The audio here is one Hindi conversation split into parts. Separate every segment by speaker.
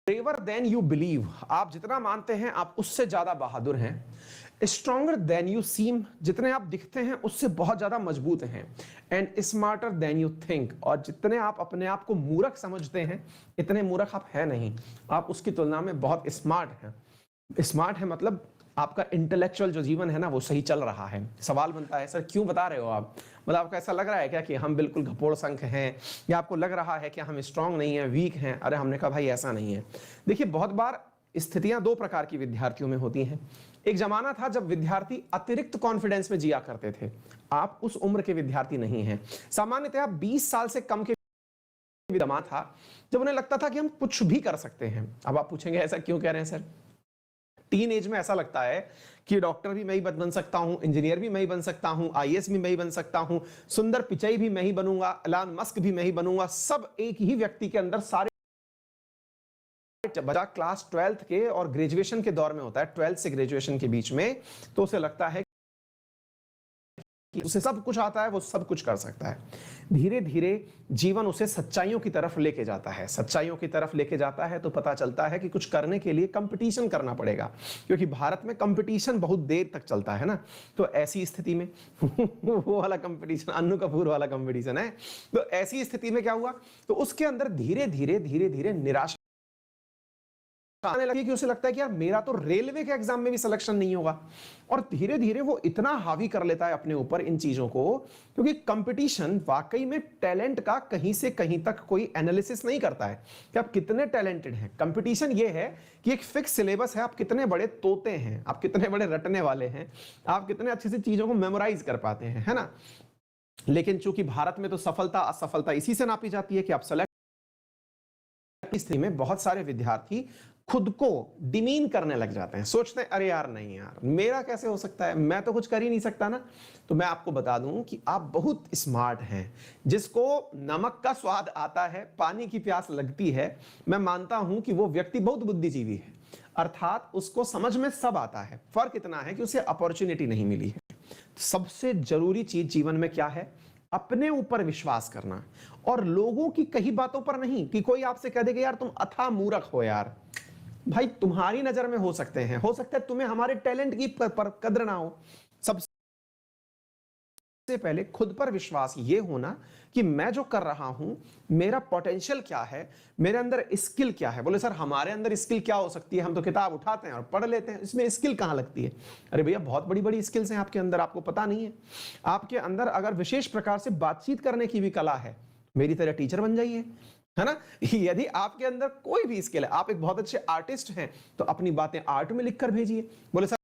Speaker 1: ब्रेवर देन यू बिलीव, आप जितना मानते हैं आप उससे ज्यादा बहादुर हैं। स्ट्रॉन्गर देन यू सीम, जितने आप दिखते हैं उससे बहुत ज्यादा मजबूत हैं। And smarter than you think, और जितने आप अपने आप को मूर्ख समझते हैं इतने मूर्ख आप है नहीं, आप उसकी तुलना में बहुत स्मार्ट हैं। स्मार्ट है मतलब आपका इंटेलेक्चुअल जो जीवन है ना वो सही चल रहा है। सवाल बनता है सर क्यों बता रहे हो आप, मतलब आपको ऐसा लग रहा है क्या कि हम बिल्कुल घपोड़ संख हैं, या आपको लग रहा है कि हम स्ट्रांग नहीं है, वीक हैं? अरे हमने कहा भाई ऐसा नहीं है। देखिए बहुत बार स्थितियां दो प्रकार की विद्यार्थियों में होती हैं। एक जमाना था जब विद्यार्थी अतिरिक्त कॉन्फिडेंस में जिया करते थे, आप उस उम्र के विद्यार्थी नहीं हैं। सामान्यतः 20 साल से कम के जमाना था जब उन्हें लगता था कि हम कुछ भी कर सकते हैं। अब आप पूछेंगे ऐसा क्यों कह रहे हैं सर? टीन एज में ऐसा लगता है कि डॉक्टर भी मैं ही बन सकता हूं, इंजीनियर भी मैं ही बन सकता हूं, आईएएस भी मैं ही बन सकता हूं, सुंदर पिचाई भी मैं ही बनूंगा, एलन मस्क भी मैं ही बनूंगा। सब एक ही व्यक्ति के अंदर सारे बच्चा क्लास 12th के और ग्रेजुएशन के दौर में होता है, 12th से ग्रेजुएशन के बीच में, तो उसे लगता है कि उसे सब कुछ आता है, वो सब कुछ कर सकता है। धीरे धीरे जीवन उसे सच्चाइयों की तरफ लेके जाता है। सच्चाइयों की तरफ लेके जाता है तो पता चलता है कि कुछ करने के लिए कंपटीशन करना पड़ेगा, क्योंकि भारत में कंपटीशन बहुत देर तक चलता है ना। तो ऐसी स्थिति में वो वाला कंपटीशन, अन्नू कपूर वाला कंपटीशन है। तो ऐसी स्थिति में क्या हुआ, तो उसके अंदर धीरे धीरे निराशा आने लगी कि उसे लगता है कि यार मेरा तो रेलवे के एग्जाम में भी सिलेक्शन नहीं होगा। और धीरे धीरे वो इतना हावी कर लेता है अपने ऊपर इन चीजों को, क्योंकि कंपटीशन वाकई में टैलेंट का कहीं से कहीं तक कोई एनालिसिस नहीं करता है कि आप कितने टैलेंटेड हैं। कंपटीशन ये है कि एक फिक्स सिलेबस है, आप कितने बड़े तोते हैं, आप कितने बड़े रटने वाले हैं, आप कितने अच्छे से चीजों को मेमोराइज कर पाते हैं, है ना। लेकिन चूंकि भारत में तो सफलता असफलता इसी से नापी जाती है कि आप सेलेक्ट। स्थिति में बहुत सारे विद्यार्थी खुद को डिमीन करने लग जाते हैं, सोचते हैं अरे यार नहीं यार मेरा कैसे हो सकता है, मैं तो कुछ कर ही नहीं सकता ना। तो मैं आपको बता दूं कि आप बहुत स्मार्ट हैं। जिसको नमक का स्वाद आता है, पानी की प्यास लगती है, मैं मानता हूं कि वो व्यक्ति बहुत बुद्धिजीवी है, अर्थात उसको समझ में सब आता है। फर्क इतना है कि उसे अपॉर्चुनिटी नहीं मिली है। सबसे जरूरी चीज जीवन में क्या है? अपने ऊपर विश्वास करना, और लोगों की कही बातों पर नहीं। कि कोई आपसे कह देगा यार तुम अथा मूर्ख हो, यार भाई तुम्हारी नजर में हो सकते हैं, हो सकता है तुम्हें हमारे टैलेंट की पर कद्र ना हो। सबसे पहले खुद पर विश्वास ये होना कि मैं जो कर रहा हूं मेरा पोटेंशियल क्या है, मेरे अंदर स्किल क्या है। बोले सर हमारे अंदर स्किल क्या हो सकती है, हम तो किताब उठाते हैं और पढ़ लेते हैं, इसमें स्किल कहां लगती है? अरे भैया बहुत बड़ी बड़ी स्किल्स हैं आपके अंदर, आपको पता नहीं है। आपके अंदर अगर विशेष प्रकार से बातचीत करने की भी कला है, मेरी तरह टीचर बन जाइए, है ना। यदि आपके अंदर कोई भी स्किल है, आप एक बहुत अच्छे आर्टिस्ट हैं, तो अपनी बातें आर्ट में लिखकर भेजिए। बोले सर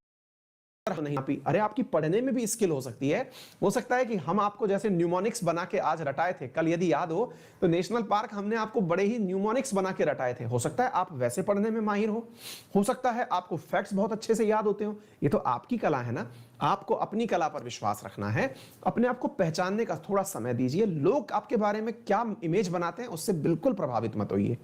Speaker 1: नहीं आपी, अरे आपकी पढ़ने में भी स्किल हो सकती है। हो सकता है कि हम आपको जैसे न्यूमोनिक्स बना के आज रटाए थे, कल यदि याद हो तो नेशनल पार्क हमने आपको बड़े ही न्यूमोनिक्स बना के रटाए थे। हो सकता है आप वैसे पढ़ने में माहिर हो सकता है आपको फैक्ट्स बहुत अच्छे से याद होते हो। ये तो आपकी कला है ना। आपको अपनी कला पर विश्वास रखना है, अपने आप को पहचानने का थोड़ा समय दीजिए। लोग आपके बारे में क्या इमेज बनाते हैं उससे बिल्कुल प्रभावित मत होइए।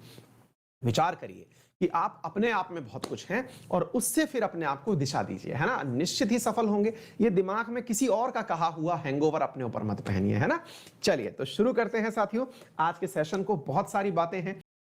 Speaker 1: विचार करिए कि आप अपने आप में बहुत कुछ हैं, और उससे फिर अपने आप को दिशा दीजिए, है ना। निश्चित ही सफल होंगे। ये दिमाग में किसी और का कहा हुआ हैंगओवर अपने ऊपर मत पहनिए, है ना। चलिए तो शुरू करते हैं साथियों आज के सेशन को। बहुत सारी बातें हैं,